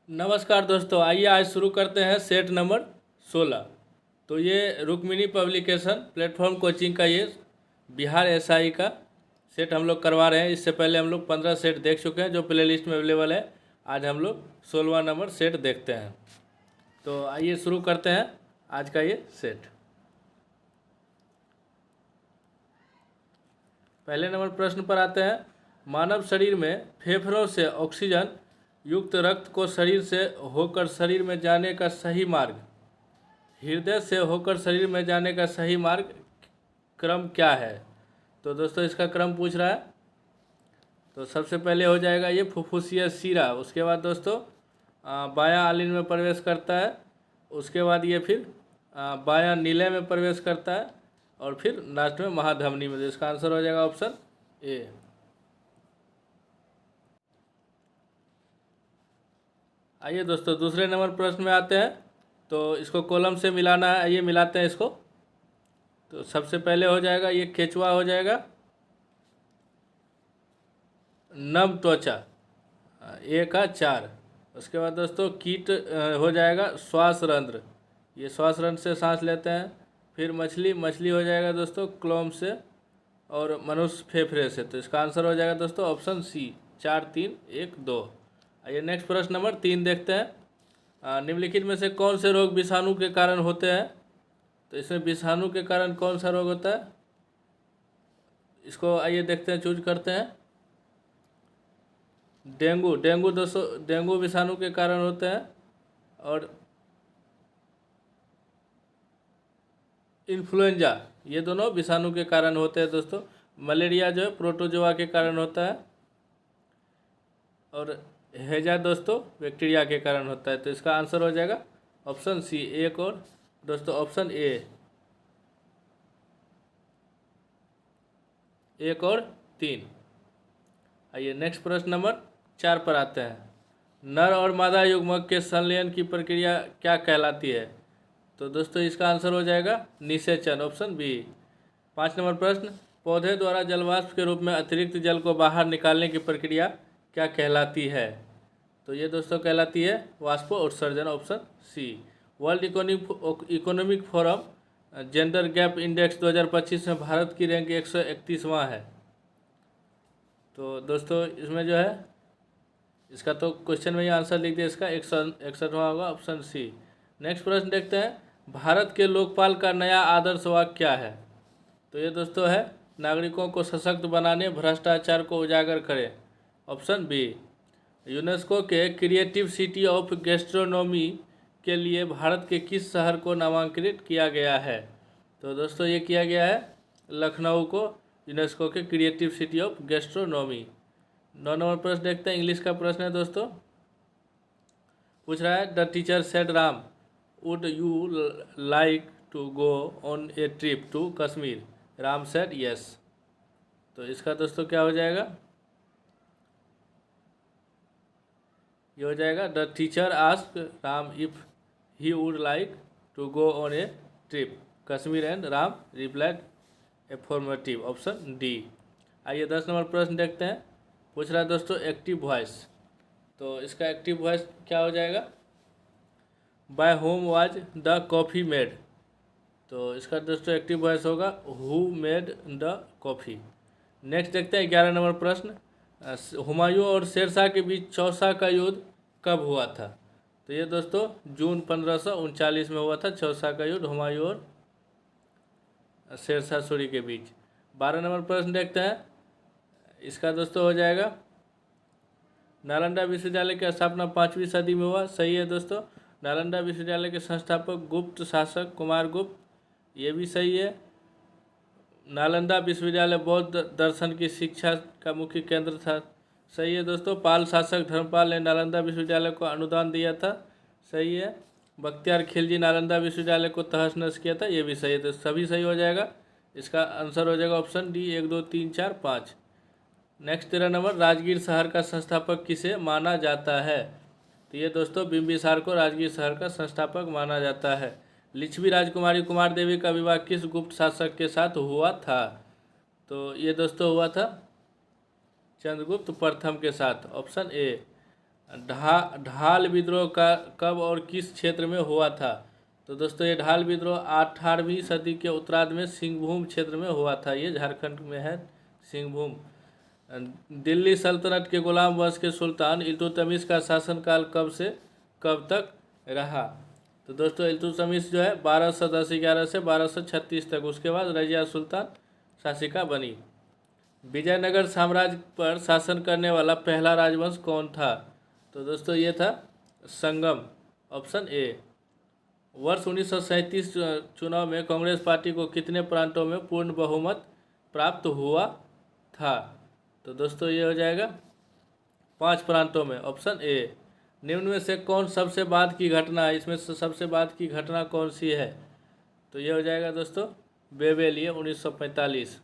नमस्कार दोस्तों, आइए आज शुरू करते हैं सेट नंबर 16। तो ये रुक्मिणी पब्लिकेशन प्लेटफॉर्म कोचिंग का ये बिहार एसआई का सेट हम लोग करवा रहे हैं। इससे पहले हम लोग 15 सेट देख चुके हैं जो प्लेलिस्ट में अवेलेबल है। आज हम लोग 16वां नंबर सेट देखते हैं। तो आइए शुरू करते हैं आज का ये सेट। पहले नंबर प्रश्न पर आते हैं। मानव शरीर में फेफड़ों से ऑक्सीजन युक्त रक्त को शरीर से होकर शरीर में जाने का सही मार्ग, हृदय से होकर शरीर में जाने का सही मार्ग क्रम क्या है? तो दोस्तों इसका क्रम पूछ रहा है। तो सबसे पहले हो जाएगा ये फुफ्फुसीय शिरा, उसके बाद दोस्तों बायां आलिन में प्रवेश करता है, उसके बाद ये फिर बायां नीले में प्रवेश करता है और फिर लास्ट में महाधमनी में। तो इसका आंसर हो जाएगा ऑप्शन ए। आइए दोस्तों दूसरे नंबर प्रश्न में आते हैं। तो इसको कॉलम से मिलाना है, आइए मिलाते हैं इसको। तो सबसे पहले हो जाएगा ये केचुआ हो जाएगा, नम त्वचा ए का 4। उसके बाद दोस्तों कीट हो जाएगा श्वास रंध्र, ये श्वास रंध्र से सांस लेते हैं। फिर मछली हो जाएगा दोस्तों क्लोम से, और मनुष्य फेफड़े से। तो इसका आंसर हो जाएगा दोस्तों ऑप्शन सी 4 3 1 2। आइए नेक्स्ट प्रश्न नंबर 3 देखते हैं। निम्नलिखित में से कौन से रोग विषाणु के कारण होते हैं? तो इसमें विषाणु के कारण कौन सा रोग होता है, इसको आइए देखते हैं, चूज करते हैं। डेंगू दोस्तों डेंगू विषाणु के कारण होते हैं, और इन्फ्लुएंजा ये दोनों विषाणु के कारण होते हैं दोस्तों। मलेरिया जो है प्रोटोजोआ के कारण होता है, और हैजा दोस्तों बैक्टीरिया के कारण होता है। तो इसका आंसर हो जाएगा ऑप्शन सी 1 और दोस्तों ऑप्शन ए 1 और 3। आइए नेक्स्ट प्रश्न नंबर 4 पर आते हैं। नर और मादा युग्मक के संलयन की प्रक्रिया क्या कहलाती है? तो दोस्तों इसका आंसर हो जाएगा निषेचन, ऑप्शन बी। 5 नंबर प्रश्न, पौधे द्वारा जलवाष्प के रूप में अतिरिक्त जल को बाहर निकालने की प्रक्रिया क्या कहलाती है? तो ये दोस्तों कहलाती है वाष्पो उत्सर्जन, option C. World economic forum gender gap index 2025 में भारत की रैंक 131वां है। तो दोस्तों इसमें जो है इसका तो क्वेश्चन में ही आंसर लिख दिया, इसका 161वां होगा, ऑप्शन सी। नेक्स्ट प्रश्न देखते हैं। भारत के लोकपाल का नया आदर्श वाक्य क्या है? तो ये दोस्तों है नागरिकों को सशक्त बनाने, भ्रष्टाचार को उजागर करें, ऑप्शन बी। यूनेस्को के क्रिएटिव सिटी ऑफ गैस्ट्रोनॉमी के लिए भारत के किस शहर को नामांकित किया गया है? तो दोस्तों ये किया गया है लखनऊ को यूनेस्को के creative city of gastronomy. 9 number प्रश्न देखते हैं, इंग्लिश का प्रश्न है दोस्तों। पूछ रहा है the teacher said Ram would you like to go on a trip to Kashmir? Ram said yes. तो इसका दोस्तों क्या हो जाएगा, ये हो जाएगा the teacher ask Ram if he would like to go on a trip Kashmir and Ram replied affirmative, option D. आइए 10 नंबर प्रश्न देखते हैं। पूछ रहा है दोस्तों एक्टिव वॉइस। तो इसका एक्टिव वॉइस क्या हो जाएगा, by whom was the coffee made? तो इसका दोस्तों एक्टिव वॉइस होगा who made the coffee. Next देखते हैं 11 नंबर प्रश्न। हुमायूं और शेरशाह के बीच चौसा का युद्ध कब हुआ था? तो ये दोस्तों जून 1539 में हुआ था चौसा का युद्ध हुमायूं और शेरशाह सूरी के बीच। 12 नंबर प्रश्न देखते हैं। इसका दोस्तों हो जाएगा नालंदा विश्वविद्यालय की स्थापना 5वीं सदी में हुआ, सही है दोस्तों। नालंदा विश्वविद्यालय के संस्थापक गुप्त शासक कुमार गुप्त, ये भी सही है। नालंदा विश्वविद्यालय बौद्ध दर्शन की शिक्षा का मुख्य केंद्र था, सही है दोस्तों। पाल शासक धर्मपाल ने नालंदा विश्वविद्यालय को अनुदान दिया था, सही है। बख्तियार खिलजी नालंदा विश्वविद्यालय को तहस नहस किया था, ये भी सही है। तो सभी सही हो जाएगा, इसका आंसर हो जाएगा option D 1 2 3 4 5। Next 13 number, Rajgir शहर का संस्थापक किसे माना जाता है? तो ये दोस्तों बिंबिसार को राजगीर शहर का संस्थापक माना जाता है। लिच्छवी राजकुमारी कुमार देवी का विवाह किस गुप्त शासक के साथ हुआ था? तो ये दोस्तों हुआ था चंद्रगुप्त प्रथम के साथ, ऑप्शन ए। ढाल विद्रोह का कब और किस क्षेत्र में हुआ था? तो दोस्तों ये ढाल विद्रोह 18वीं सदी के उत्तरार्ध में सिंहभूम क्षेत्र में हुआ था। ये झारखंड में है सिंहभूम। दिल्ली सल्तनत के गुलाम वंश के सुल्तान इल्तुतमिश का शासनकाल कब से कब तक रहा? तो दोस्तों इल्तुतमिश जो है 1210-11 से 1236 तक। उसके बाद रजिया सुल्तान शासिका बनी। विजयनगर साम्राज्य पर शासन करने वाला पहला राजवंश कौन था? तो दोस्तों ये था संगम, ऑप्शन ए। वर्ष 1937 चुनाव में कांग्रेस पार्टी को कितने प्रांतों में पूर्ण बहुमत प्राप्त हुआ था? तो दोस्तों ये हो जाएगा 5 प्रांतों में, ऑप्शन ए। निम्न में से कौन सबसे बाद की घटना है? इसमें से सबसे बाद की घटना कौन सी है? तो ये हो जाएगा दोस्तों बेबेलिए 1945।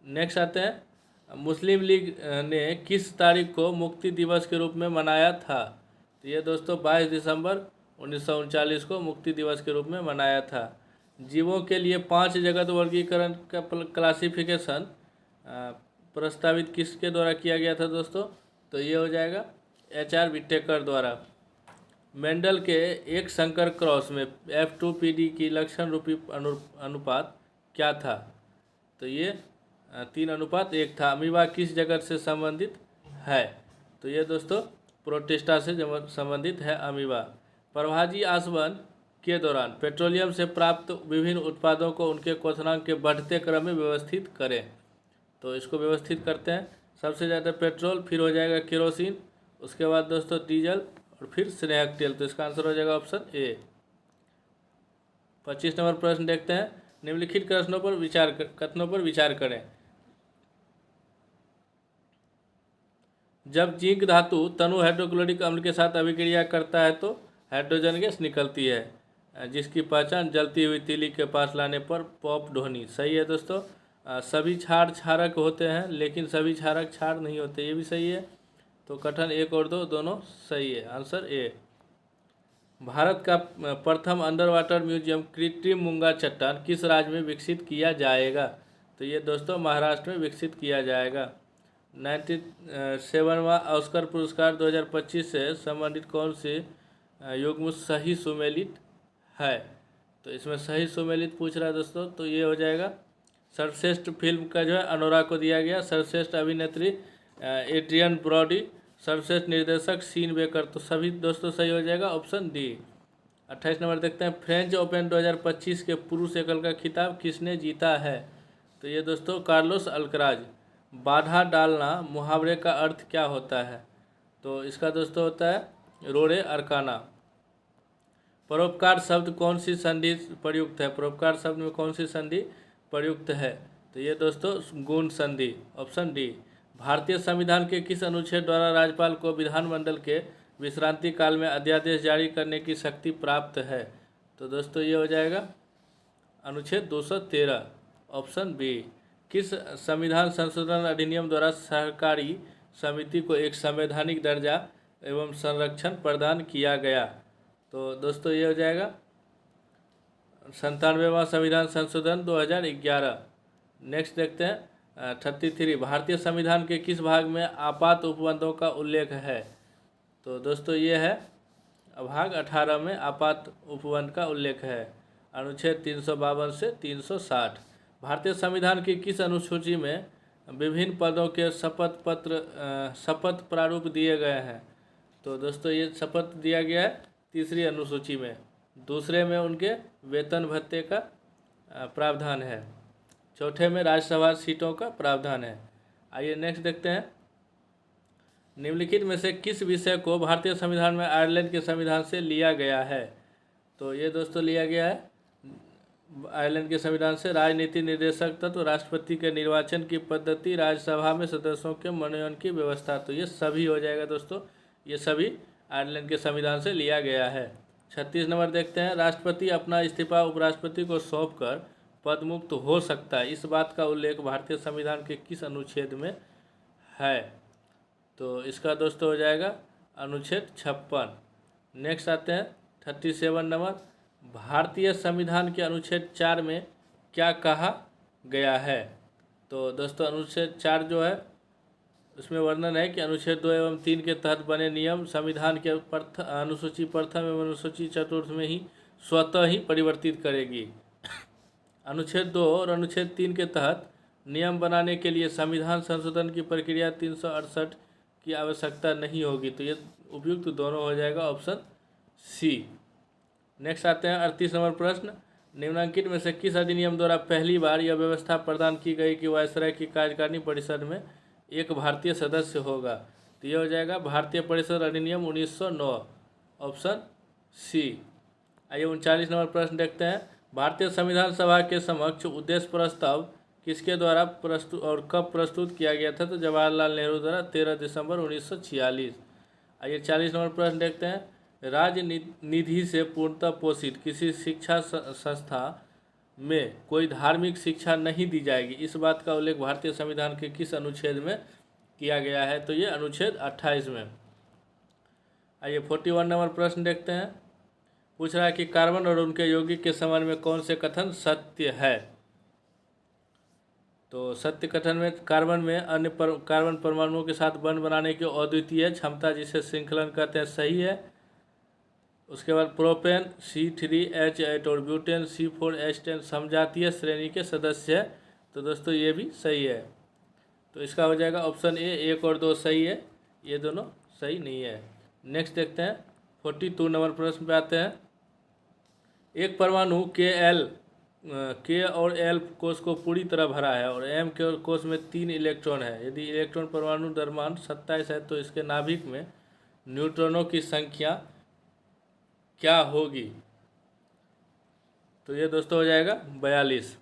नेक्स्ट आते हैं, मुस्लिम लीग ने किस तारीख को मुक्ति दिवस के रूप में मनाया था? तो ये दोस्तों 22 दिसंबर 1939 को मुक्ति दिवस के रूप में मनाया था। जीवों के लिए 5 जगत वर्गीकरण का क्लासिफिकेशन प्रस्तावित किसके द्वारा किया गया था दोस्तों? तो ये हो जाएगा HR विटेकर द्वारा। मेंडल के एक संकर क्रॉस में F2PD की लक्षण रूपी अनुपात क्या था? तो ये 3:1 था। अमीबा किस जगत से संबंधित है? तो ये दोस्तों प्रोटिस्टा से संबंधित है अमीबा। प्रभाजी आसवन के दौरान पेट्रोलियम से प्राप्त विभिन्न उत्पादों को उनके क्वथनांक के बढ़ते क्रम में व्यवस्थित करें। तो इसको व्यवस्थित करते हैं। सबसे ज़्यादा पेट्रोल, फिर हो जाएगा केरोसिन, उसके बाद दोस्तों डीजल और फिर स्नेहक तेल। तो इसका आंसर हो जाएगा ऑप्शन ए। 25 नंबर प्रश्न देखते हैं। निम्नलिखित कथनों पर विचार करें। जब जिंक धातु तनु हाइड्रोक्लोरिक अम्ल के साथ अभिक्रिया करता है तो हाइड्रोजन गैस निकलती है, जिसकी पहचान जलती हुई तीली के पास लाने पर पॉप ध्वनि। सही है दोस्तों। सभी क्षार क्षारक होते हैं लेकिन सभी क्षारक क्षार नहीं होते, ये भी सही है। तो कथन 1 और 2 दोनों सही है, आंसर ए। भारत का प्रथम अंडर वाटर म्यूजियम कृत्रिम मूंगा चट्टान किस राज्य में विकसित किया जाएगा? तो ये दोस्तों महाराष्ट्र में विकसित किया जाएगा। 97वां ऑस्कर पुरस्कार 2025 से संबंधित कौन से युग्म सही सुमेलित है? तो इसमें सही सुमेलित पूछ रहा है दोस्तों। तो ये हो जाएगा सर्वश्रेष्ठ फिल्म का जो है अनोरा को दिया गया, सर्वश्रेष्ठ अभिनेत्री एड्रियन ब्रॉडी, सर्वश्रेष्ठ निर्देशक सीन बेकर। तो सभी दोस्तों सही हो जाएगा, ऑप्शन डी। 28 नंबर देखते हैं। फ्रेंच ओपन 2025 के पुरुष एकल का खिताब किसने जीता है? तो ये दोस्तों कार्लोस अल्कराज। बाधा डालना मुहावरे का अर्थ क्या होता है? तो इसका दोस्तों होता है रोड़े अरकाना। परोपकार शब्द कौन सी संधि प्रयुक्त है? परोपकार शब्द में कौन सी संधि प्रयुक्त है? तो ये दोस्तों गुण संधि, ऑप्शन डी। भारतीय संविधान के किस अनुच्छेद द्वारा राज्यपाल को विधानमंडल के विश्रांति काल में अध्यादेश जारी करने की शक्ति प्राप्त है? तो दोस्तों ये हो जाएगा अनुच्छेद 213, ऑप्शन बी। किस संविधान संशोधन अधिनियम द्वारा सहकारी समिति को एक संवैधानिक दर्जा एवं संरक्षण प्रदान किया गया? तो दोस्तों ये हो जाएगा 97वां संविधान संशोधन 2011। नेक्स्ट देखते हैं 33। भारतीय संविधान के किस भाग में आपात उपबंधों का उल्लेख है? तो दोस्तों ये है भाग 18 में आपात उपबंध का उल्लेख है, अनुच्छेद 352 से 360। भारतीय संविधान की किस अनुसूची में विभिन्न पदों के शपथ प्रारूप दिए गए हैं? तो दोस्तों ये शपथ दिया गया है 3री अनुसूची में। दूसरे में उनके वेतन भत्ते का प्रावधान है। चौथे में राज्यसभा सीटों का प्रावधान है। आइए नेक्स्ट देखते हैं। निम्नलिखित में से किस विषय को भारतीय संविधान में आयरलैंड के संविधान से लिया गया है? तो ये दोस्तों लिया गया है आयरलैंड के संविधान से राजनीति निर्देशक तत्व, राष्ट्रपति के निर्वाचन की पद्धति, राज्यसभा में सदस्यों के मनोनयन की व्यवस्था। तो ये सभी हो जाएगा दोस्तों, ये सभी आयरलैंड के संविधान से लिया गया है। 36 नंबर देखते हैं। राष्ट्रपति अपना इस्तीफा उपराष्ट्रपति को सौंपकर पदमुक्त हो सकता है, इस बात का उल्लेख भारतीय संविधान के किस अनुच्छेद में है? तो इसका दोस्तों हो जाएगा अनुच्छेद 56। नेक्स्ट आते हैं 37 नंबर। भारतीय संविधान के अनुच्छेद 4 में क्या कहा गया है? तो दोस्तों अनुच्छेद 4 जो है उसमें वर्णन है कि अनुच्छेद 2 एवं 3 के तहत बने नियम संविधान के अनुसूची प्रथम एवं अनुसूची चतुर्थ में ही स्वतः ही परिवर्तित करेगी। अनुच्छेद 2 और अनुच्छेद 3 के तहत नियम बनाने के लिए संविधान संशोधन की प्रक्रिया 368 की आवश्यकता नहीं होगी। तो ये उपयुक्त दोनों हो जाएगा, ऑप्शन सी। नेक्स्ट आते हैं 38 नंबर प्रश्न। निम्नलिखित में से किस अधिनियम द्वारा पहली बार यह व्यवस्था प्रदान की गई कि वायसराय की कार्यकारिणी परिषद में एक भारतीय सदस्य होगा? तो यह हो जाएगा भारतीय परिषद अधिनियम 1909, ऑप्शन सी। आइए 39 नंबर प्रश्न देखते हैं। भारतीय संविधान सभा के समक्ष उद्देश्य प्रस्ताव किसके द्वारा प्रस्तुत और कब प्रस्तुत किया गया था? तो जवाहरलाल नेहरू द्वारा 13 दिसंबर 1946। आइए 40 नंबर प्रश्न देखते हैं। राज्य निधि से पूर्णतः पोषित किसी शिक्षा संस्था में कोई धार्मिक शिक्षा नहीं दी जाएगी, इस बात का उल्लेख भारतीय संविधान के किस अनुच्छेद में किया गया है? तो ये अनुच्छेद 28 में। आइए 41 नंबर प्रश्न देखते हैं। पूछ रहा है कि कार्बन और उनके यौगिक के संबंध में कौन से कथन सत्य है? तो सत्य कथन में कार्बन में अन्य कार्बन परमाणुओं के साथ बंध बनाने की अद्वितीय क्षमता, जिसे श्रृंखलन कहते हैं, सही है। उसके बाद प्रोपेन C3H8 और ब्यूटेन C4H10 समजातीय श्रेणी के सदस्य है। तो दोस्तों ये भी सही है। तो इसका हो जाएगा ऑप्शन ए, 1 और 2 सही है, ये दोनों सही नहीं है। नेक्स्ट देखते हैं 42 नंबर प्रश्न पे आते हैं। एक परमाणु K और L कोष को पूरी तरह भरा है और M के कोष में 3 इलेक्ट्रॉन है। यदि इलेक्ट्रॉन परमाणु द्रव्यमान 27 है तो इसके नाभिक में न्यूट्रॉनों की संख्या क्या होगी? तो ये दोस्तों हो जाएगा 42।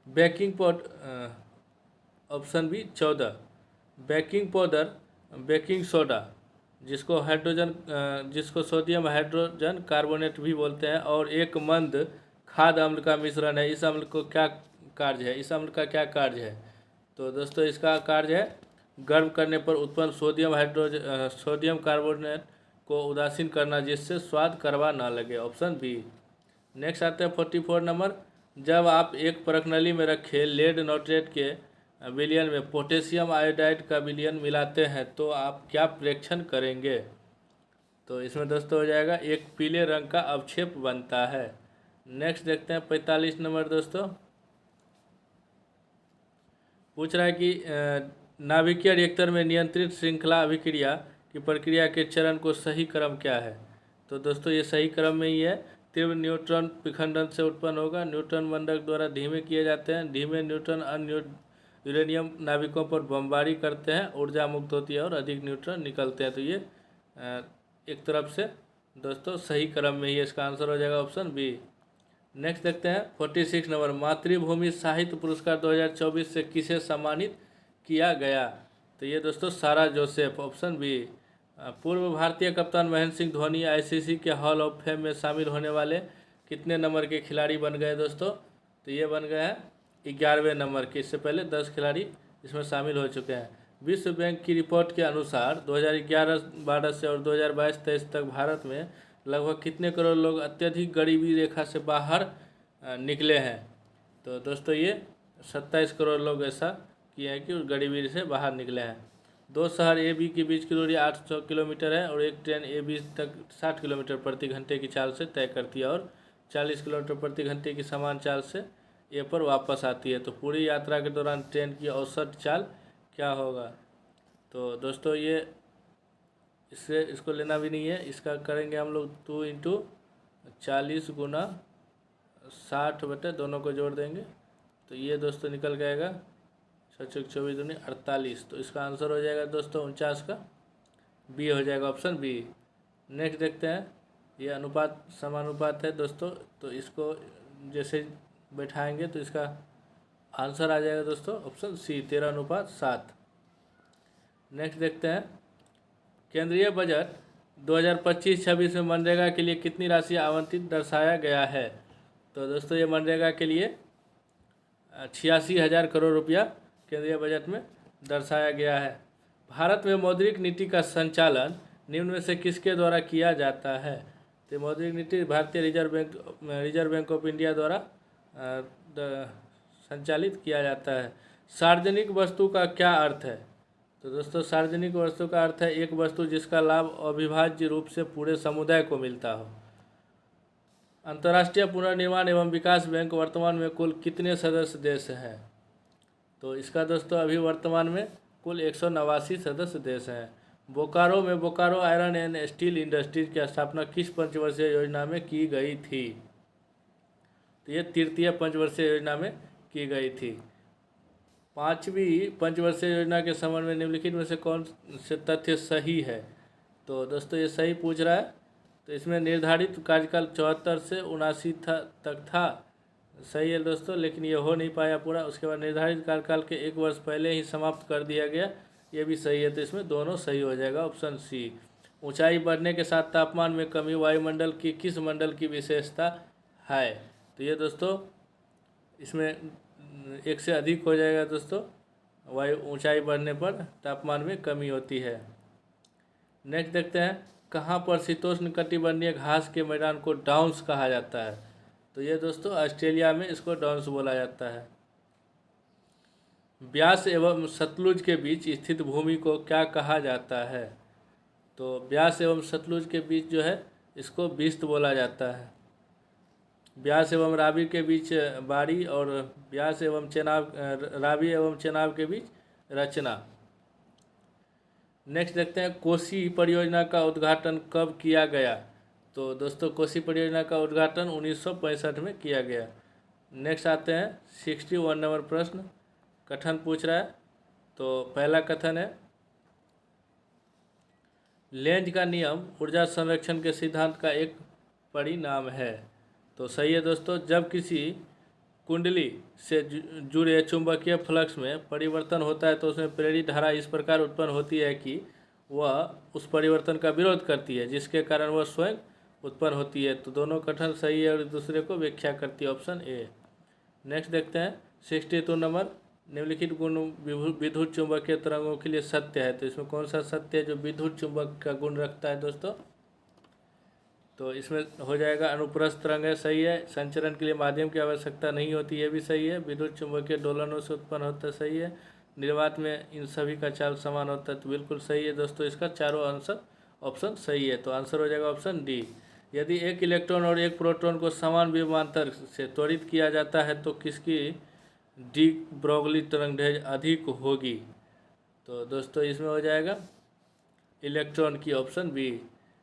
Baking powder, option B 14। Baking powder, baking soda, जिसको सोडियम हाइड्रोजन कार्बोनेट भी बोलते हैं, और एक मंद खाद्य अम्ल का मिश्रण है। इस अम्ल को क्या कार्य है? इस अम्ल का क्या कार्य है? तो दोस्तों इसका कार्य है गर्म करने पर उत्पन्न सोडियम कार्बोनेट को उदासीन करना, जिससे स्वाद कड़वा ना लगे, ऑप्शन बी। नेक्स्ट आते हैं 44 नंबर। जब आप एक परखनली में रखे लेड नाइट्रेट के विलयन में पोटेशियम आयोडाइड का विलयन मिलाते हैं तो आप क्या प्रेक्षण करेंगे? तो इसमें दोस्तों हो जाएगा एक पीले रंग का अवक्षेप बनता है। नेक्स्ट देखते हैं 45 नंबर दोस्तों। पूछ रहा है कि नाभिकीय रिएक्टर में नियंत्रित श्रृंखला अभिक्रिया की प्रक्रिया के चरण को सही क्रम क्या है? तो दोस्तों ये सही क्रम में ही है। तीव्र न्यूट्रॉन विखंडन से उत्पन्न होगा। न्यूट्रॉन मंडक द्वारा धीमे किए जाते हैं। धीमे न्यूट्रॉन अन्य यूरेनियम नाभिकों पर बमबारी करते हैं, ऊर्जा मुक्त होती है और अधिक न्यूट्रॉन निकलते हैं। तो ये एक तरफ से दोस्तों सही क्रम में ही इसका आंसर हो जाएगा, ऑप्शन बी। नेक्स्ट देखते हैं 46 नंबर। मातृभूमि साहित्य पुरस्कार 2024 से किसे सम्मानित किया गया? तो ये दोस्तों सारा जोसेफ, ऑप्शन बी। पूर्व भारतीय कप्तान महेंद्र सिंह धोनी आईसीसी के हॉल ऑफ फेम में शामिल होने वाले कितने नंबर के खिलाड़ी बन गए दोस्तों? तो ये बन गए हैं 11वें नंबर के। इससे पहले 10 खिलाड़ी इसमें शामिल हो चुके हैं। विश्व बैंक की रिपोर्ट के अनुसार 2011-12 से और 2022-23 तक भारत में लगभग कितने करोड़ लोग अत्यधिक गरीबी रेखा से बाहर निकले हैं? तो दोस्तों ये 27 करोड़ लोग ऐसा किए हैं कि गरीबी से बाहर निकले हैं। 2 शहर ए बी के बीच की दूरी 800 किलोमीटर है और एक ट्रेन ए बी तक 60 किलोमीटर प्रति घंटे की चाल से तय करती है और 40 किलोमीटर प्रति घंटे की समान चाल से ए पर वापस आती है। तो पूरी यात्रा के दौरान ट्रेन की औसत चाल क्या होगा? तो दोस्तों ये इसको लेना भी नहीं है, इसका करेंगे हम लोग 2 × 40 × 60 बटे दोनों को जोड़ देंगे। तो ये दोस्तों निकल जाएगा 24 दूनी 48। तो इसका आंसर हो जाएगा दोस्तों 49 का बी हो जाएगा, ऑप्शन बी। नेक्स्ट देखते हैं। ये अनुपात समानुपात है दोस्तों, तो इसको जैसे बैठाएंगे तो इसका आंसर आ जाएगा दोस्तों ऑप्शन सी, 13:7। नेक्स्ट देखते हैं। केंद्रीय बजट 2025-26 में मनरेगा के लिए कितनी राशि आवंटित दर्शाया गया है? तो दोस्तों ये मनरेगा के लिए 86,000 करोड़ रुपया केंद्रीय बजट में दर्शाया गया है। भारत में मौद्रिक नीति का संचालन निम्न में से किसके द्वारा किया जाता है? तो मौद्रिक नीति भारतीय रिजर्व बैंक ऑफ इंडिया द्वारा संचालित किया जाता है। सार्वजनिक वस्तु का क्या अर्थ है? तो दोस्तों सार्वजनिक वस्तु का अर्थ है एक वस्तु जिसका लाभ अविभाज्य रूप से पूरे समुदाय को मिलता हो। अंतर्राष्ट्रीय पुनर्निर्माण एवं विकास बैंक वर्तमान में कुल कितने सदस्य देश हैं? तो इसका दोस्तों अभी वर्तमान में कुल 189 सदस्य देश हैं। बोकारो में Bokaro iron and steel industries की स्थापना किस पंचवर्षीय योजना में की गई थी? तो ये तृतीय पंचवर्षीय योजना में की गई थी। 5वीं पंचवर्षीय योजना के संबंध में निम्नलिखित में से कौन से तथ्य सही है? तो दोस्तों ये सही पूछ रहा है। तो इसमें निर्धारित कार्यकाल 74 से 79 तक था, सही है दोस्तों, लेकिन ये हो नहीं पाया पूरा। उसके बाद निर्धारित कार्यकाल के 1 वर्ष पहले ही समाप्त कर दिया गया, ये भी सही है। तो इसमें दोनों सही हो जाएगा, ऑप्शन सी। ऊंचाई बढ़ने के साथ तापमान में कमी वायुमंडल की किस मंडल की विशेषता है? तो ये दोस्तों इसमें 1 से अधिक हो जाएगा दोस्तों, वायु ऊंचाई बढ़ने पर तापमान में कमी होती है। नेक्स्ट देखते हैं, कहाँ पर शीतोष्ण कटिबंधीय घास के मैदान को डाउन्स कहा जाता है? तो ये दोस्तों ऑस्ट्रेलिया में इसको डाउन्स बोला जाता है। ब्यास एवं सतलुज के बीच स्थित भूमि को क्या कहा जाता है? तो ब्यास एवं सतलुज के बीच जो है इसको बिस्त बोला जाता है। ब्यास एवं रावी के बीच बाड़ी और ब्यास एवं चेनाब रावी एवं चेनाब के बीच रचना। नेक्स्ट देखते हैं, कोसी परियोजना का उद्घाटन कब किया गया? तो दोस्तों कोसी परियोजना का उद्घाटन 1965 में किया गया। नेक्स्ट आते हैं 61 नंबर प्रश्न, कथन पूछ रहा है। तो पहला कथन है, लेंज का नियम ऊर्जा संरक्षण के सिद्धांत का एक परिणाम है। तो सही है दोस्तों, जब किसी कुंडली से जुड़े चुंबकीय फ्लक्स में परिवर्तन होता है तो उसमें प्रेरित धारा इस प्रकार उत्पन्न होती है कि वह उस परिवर्तन का विरोध करती है, जिसके कारण वह स्वयं उत्पन्न होती है। तो दोनों कथन सही है और दूसरे को व्याख्या करती है, ऑप्शन ए। नेक्स्ट देखते हैं 62 नंबर, निम्नलिखित गुण विद्युत चुंबकीय तरंगों के लिए सत्य है। तो इसमें कौन सा सत्य है जो विद्युत चुंबक का गुण रखता है दोस्तों? तो इसमें हो जाएगा अनुप्रस्थ तरंग है, सही है। संचरण के लिए माध्यम की आवश्यकता नहीं होती, ये भी सही है। विद्युत चुंबकीय दोलनों से उत्पन्न होता है, सही है। निर्वात में इन सभी का चाल समान होता है, तो बिल्कुल सही है दोस्तों। इसका चारों आंसर ऑप्शन सही है, तो आंसर हो जाएगा ऑप्शन डी। यदि एक इलेक्ट्रॉन और एक प्रोटॉन को समान विभवांतर से त्वरित किया जाता है तो किसकी डी ब्रोगली तरंगदैर्घ्य अधिक होगी? तो दोस्तों इसमें हो जाएगा इलेक्ट्रॉन की, ऑप्शन बी।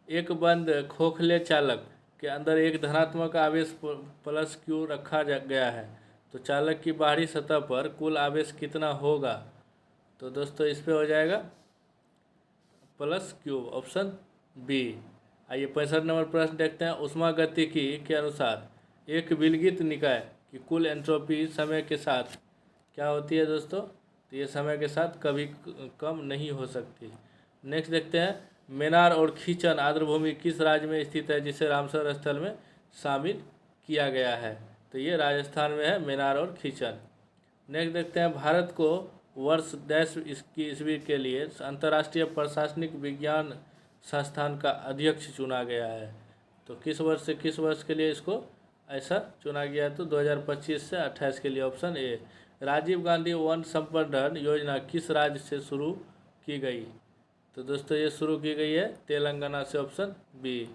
एक बंद खोखले चालक के अंदर एक धनात्मक आवेश प्लस क्यू रखा गया है, तो चालक की बाहरी सतह पर कुल आवेश कितना होगा? तो दोस्तों इस पे हो जाएगा प्लस क्यू, ऑप्शन बी। आइए 65 नंबर प्रश्न देखते हैं, ऊष्मागतिकी के अनुसार एक विलगित निकाय की कुल एंट्रोपी समय के साथ क्या होती है दोस्तों? तो ये समय के साथ कभी कम नहीं हो सकती। नेक्स्ट देखते हैं, मेनार और खींचन आर्द्रभूमि किस राज्य में स्थित है जिसे रामसर स्थल में शामिल किया गया है? तो ये राजस्थान में है मेनार और खींचन। नेक्स्ट देखते हैं, भारत को वर्ष 2021 के लिए अंतर्राष्ट्रीय प्रशासनिक विज्ञान संस्थान का अध्यक्ष चुना गया है। तो किस वर्ष से किस वर्ष के लिए इसको ऐसा चुना गया? तो 2025 से 28 के लिए, ऑप्शन ए। राजीव गांधी वन संवर्धन योजना किस राज्य से शुरू की गई? तो दोस्तों ये शुरू की गई है तेलंगाना से, ऑप्शन बी।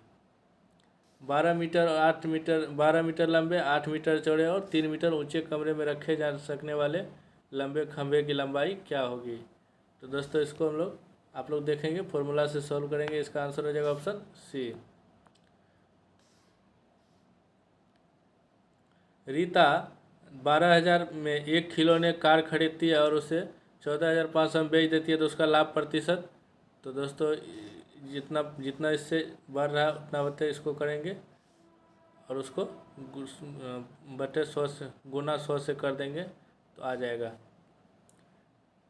12 मीटर और 8 मीटर 12 मीटर लंबे, 8 मीटर चौड़े और 3 मीटर ऊंचे कमरे में रखे जा सकने वाले लंबे खंभे की लंबाई क्या होगी? तो दोस्तों इसको हम लोग आप लोग देखेंगे, फॉर्मूला से सॉल्व करेंगे। इसका आंसर हो जाएगा ऑप्शन सी। रीता 12,000 में एक खिलौने कार खरीदती है और उसे 14,500 में बेच देती है, तो उसका लाभ प्रतिशत? तो दोस्तों जितना जितना इससे बढ़ रहा है उतना बटे इसको करेंगे और उसको बटे 100 से गुना 100 से कर देंगे तो आ जाएगा।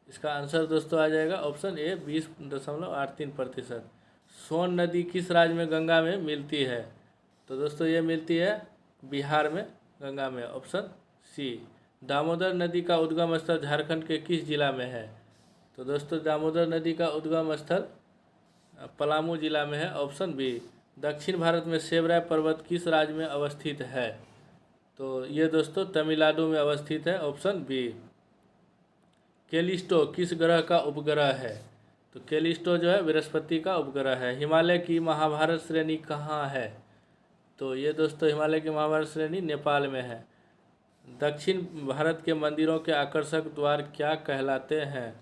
इसका आंसर दोस्तों आ जाएगा ऑप्शन ए 20.83%। सोन नदी किस राज्य में गंगा में मिलती है? तो दोस्तों ये मिलती है बिहार में गंगा में, ऑप्शन सी। दामोदर नदी का उद्गम स्थल झारखंड के किस जिला में है? तो दोस्तों दामोदर नदी का उद्गम स्थल पलामू जिला में है, ऑप्शन बी। दक्षिण भारत में सेवराय पर्वत किस राज्य में अवस्थित है? तो ये दोस्तों तमिलनाडु में अवस्थित है, ऑप्शन बी। कैलिस्टो किस ग्रह का उपग्रह है? तो कैलिस्टो जो है बृहस्पति का उपग्रह है। हिमालय की महाभारत श्रेणी कहाँ है? तो ये दोस्तों हिमालय की महाभारत श्रेणी नेपाल में है। दक्षिण भारत के मंदिरों के आकर्षक द्वार क्या कहलाते हैं?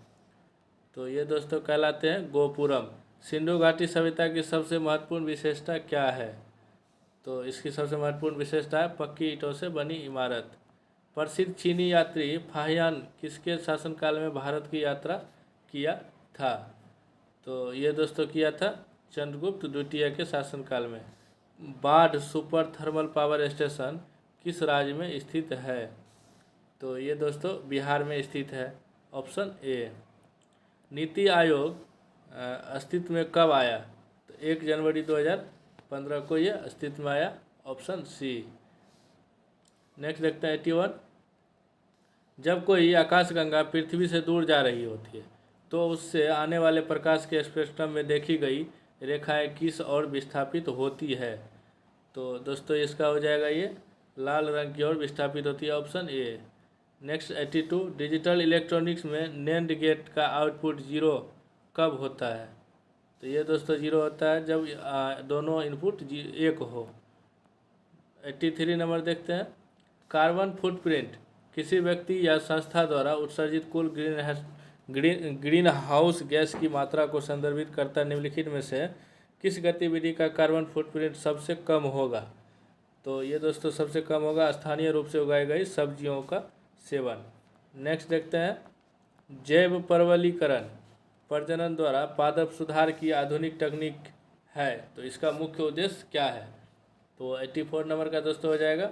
तो ये दोस्तों कहलाते हैं गोपुरम। सिंधु घाटी सभ्यता की सबसे महत्वपूर्ण विशेषता क्या है? तो इसकी सबसे महत्वपूर्ण विशेषता है पक्की ईंटों से बनी इमारत। प्रसिद्ध चीनी यात्री फाहियान किसके शासनकाल में भारत की यात्रा किया था? तो ये दोस्तों किया था चंद्रगुप्त द्वितीय के शासनकाल में। बाढ़ सुपर थर्मल पावर स्टेशन किस राज्य में स्थित है? तो ये दोस्तों बिहार में स्थित है, ऑप्शन ए। नीति आयोग अस्तित्व में कब आया? तो 1 जनवरी 2015 को ये अस्तित्व में आया, ऑप्शन सी। नेक्स्ट देखते हैं 81। जब कोई आकाशगंगा पृथ्वी से दूर जा रही होती है तो उससे आने वाले प्रकाश के स्पेक्ट्रम में देखी गई रेखाएं किस ओर विस्थापित होती है? तो दोस्तों इसका हो जाएगा ये लाल रंग की ओर विस्थापित होती है, option A. Next 82। Digital electronics में नैंड गेट का आउटपुट 0 कब होता है? तो ये दोस्तों 0 होता है जब दोनों इनपुट 1 हो। 83 नंबर देखते हैं। कार्बन फुटप्रिंट किसी व्यक्ति या संस्था द्वारा उत्सर्जित कुल ग्रीन हाउस गैस की मात्रा को संदर्भित करता निम्नलिखित में से किस गतिविधि का कार्बन फुटप्रिंट सबसे कम होगा? तो ये दोस्तों सबसे कम होगा स्थानीय रूप से उगाई गई सब्जियों का सेवन। नेक्स्ट देखते हैं जैव परवलीकरण प्रजनन द्वारा पादप सुधार की आधुनिक तकनीक है, तो इसका मुख्य उद्देश्य क्या है? तो 84 नंबर का दोस्तों हो जाएगा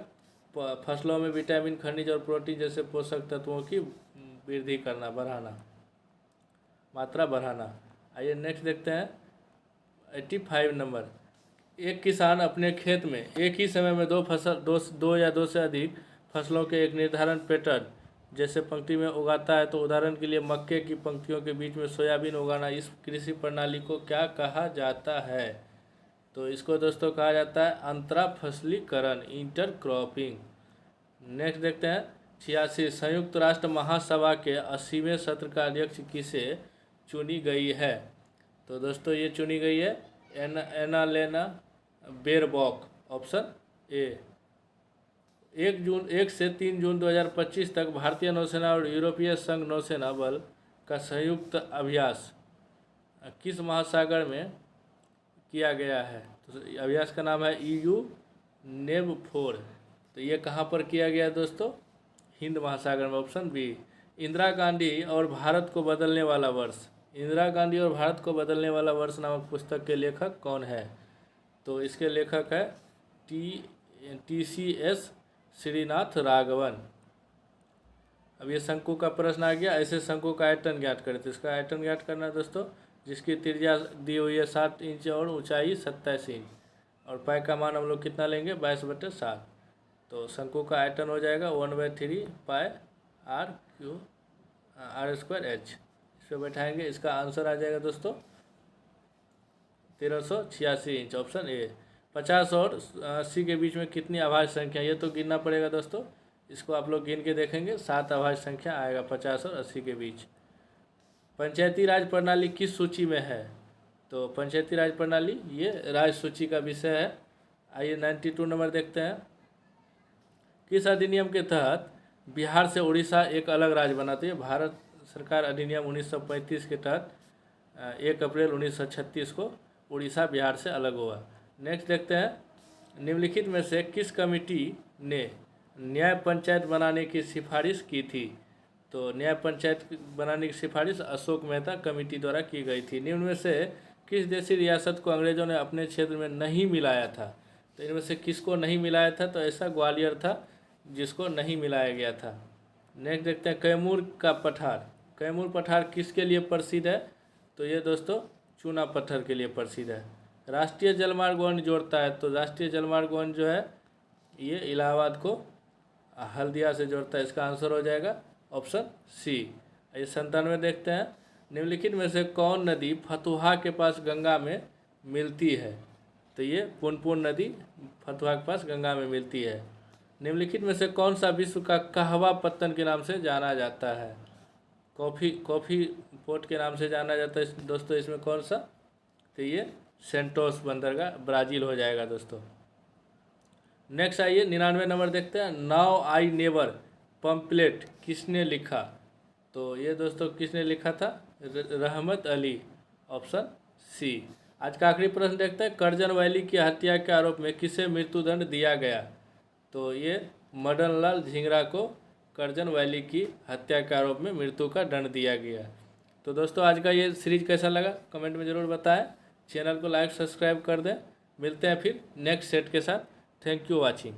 फसलों में विटामिन, खनिज और प्रोटीन जैसे पोषक तत्वों की वृद्धि करना, बढ़ाना, मात्रा बढ़ाना। आइए नेक्स्ट देखते हैं 85 नंबर। एक किसान अपने खेत में एक ही समय में दो या दो से अधिक फसलों के एक निर्धारण पैटर्न जैसे पंक्ति में उगाता है, तो उदाहरण के लिए मक्के की पंक्तियों के बीच में सोयाबीन उगाना, इस कृषि प्रणाली को क्या कहा जाता है? तो इसको दोस्तों कहा जाता है अंतरा फसलीकरण, इंटरक्रॉपिंग। नेक्स्ट देखते हैं 86। संयुक्त राष्ट्र महासभा के 80वें सत्र का अध्यक्ष किसे चुनी गई है? तो दोस्तों ये चुनी गई है एनालेना बेरबॉक, ऑप्शन ए। 1 से 3 जून 2025 तक भारतीय नौसेना और यूरोपीय संघ नौसेना बल का संयुक्त अभ्यास किस महासागर में किया गया है? तो अभ्यास का नाम है EU NAVFOR। तो ये कहाँ पर किया गया दोस्तों? हिंद महासागर में, ऑप्शन बी। इंदिरा गांधी और भारत को बदलने वाला वर्ष, इंदिरा गांधी और भारत को बदलने वाला वर्ष नामक पुस्तक के लेखक कौन है? तो इसके लेखक है TCS श्रीनाथ राघवन। अब ये शंकु का प्रश्न आ गया, ऐसे शंकु का आयतन ज्ञात करें। तो इसका आयतन ज्ञात करना है दोस्तों, जिसकी त्रिज्या दी हुई है 7 इंच और ऊंचाई 27 इंच, और पाई का मान हम लोग कितना लेंगे 22/7। तो शंकु का आयतन हो जाएगा 1/3 पाई r²h। इस पर बैठाएंगे, इसका आंसर आ जाएगा दोस्तों 1386 इंच, ऑप्शन ए। 50 और 80 के बीच में कितनी अभाज्य संख्या? ये तो गिनना पड़ेगा दोस्तों, इसको आप लोग गिन के देखेंगे, 7 अभाज्य संख्या आएगा 50 और 80 के बीच। पंचायती राज प्रणाली किस सूची में है? तो पंचायती राज प्रणाली ये राज्य सूची का विषय है। आइए 92 नंबर देखते हैं। किस अधिनियम के तहत बिहार से उड़ीसा एक अलग राज्य बनाती है? भारत सरकार अधिनियम 1935 के तहत 1 अप्रैल 1936 को उड़ीसा बिहार से अलग हुआ। नेक्स्ट देखते हैं निम्नलिखित में से किस कमेटी ने न्याय पंचायत बनाने की सिफारिश की थी? तो न्याय पंचायत बनाने की सिफारिश अशोक मेहता कमेटी द्वारा की गई थी। निम्न में से किस देशी रियासत को अंग्रेजों ने अपने क्षेत्र में नहीं मिलाया था? तो इनमें से किसको नहीं मिलाया था? तो ऐसा ग्वालियर था जिसको नहीं मिलाया गया था। नेक्स्ट देखते हैं कैमूर का पठार, कैमूर पठार किसके लिए प्रसिद्ध है? तो ये दोस्तों चूना पत्थर के लिए प्रसिद्ध है। राष्ट्रीय जलमार्ग वन जोड़ता है? तो राष्ट्रीय जलमार्ग वन जो है ये इलाहाबाद को हल्दिया से जोड़ता है, इसका आंसर हो जाएगा ऑप्शन सी। ये 97 देखते हैं निम्नलिखित में से कौन नदी फतुहा के पास गंगा में मिलती है? तो ये पुनपुन नदी फतुहा के पास गंगा में मिलती है। निम्नलिखित में से कौन सा विश्व का कहवा पत्तन के नाम से जाना जाता है? कॉफ़ी पोर्ट के नाम से जाना जाता है दोस्तों। इसमें कौन सा, तो ये सेंटोस बंदरगाह ब्राज़ील हो जाएगा दोस्तों। नेक्स्ट आइए 99 नंबर देखते हैं। नाउ आई नेवर पम्पलेट किसने लिखा, तो ये दोस्तों किसने लिखा था, रहमत अली, ऑप्शन सी। आज का आखिरी प्रश्न देखते हैं। करजन वैली की हत्या के आरोप में किसे मृत्युदंड दिया गया, तो ये मदन लाल झिंगरा को करजन वैली की हत्या के आरोप में मृत्यु का दंड दिया गया। तो दोस्तों आज का ये सीरीज कैसा लगा कमेंट में ज़रूर बताएं। चैनल को लाइक सब्सक्राइब कर दें। मिलते हैं फिर नेक्स्ट सेट के साथ। Thank you watching.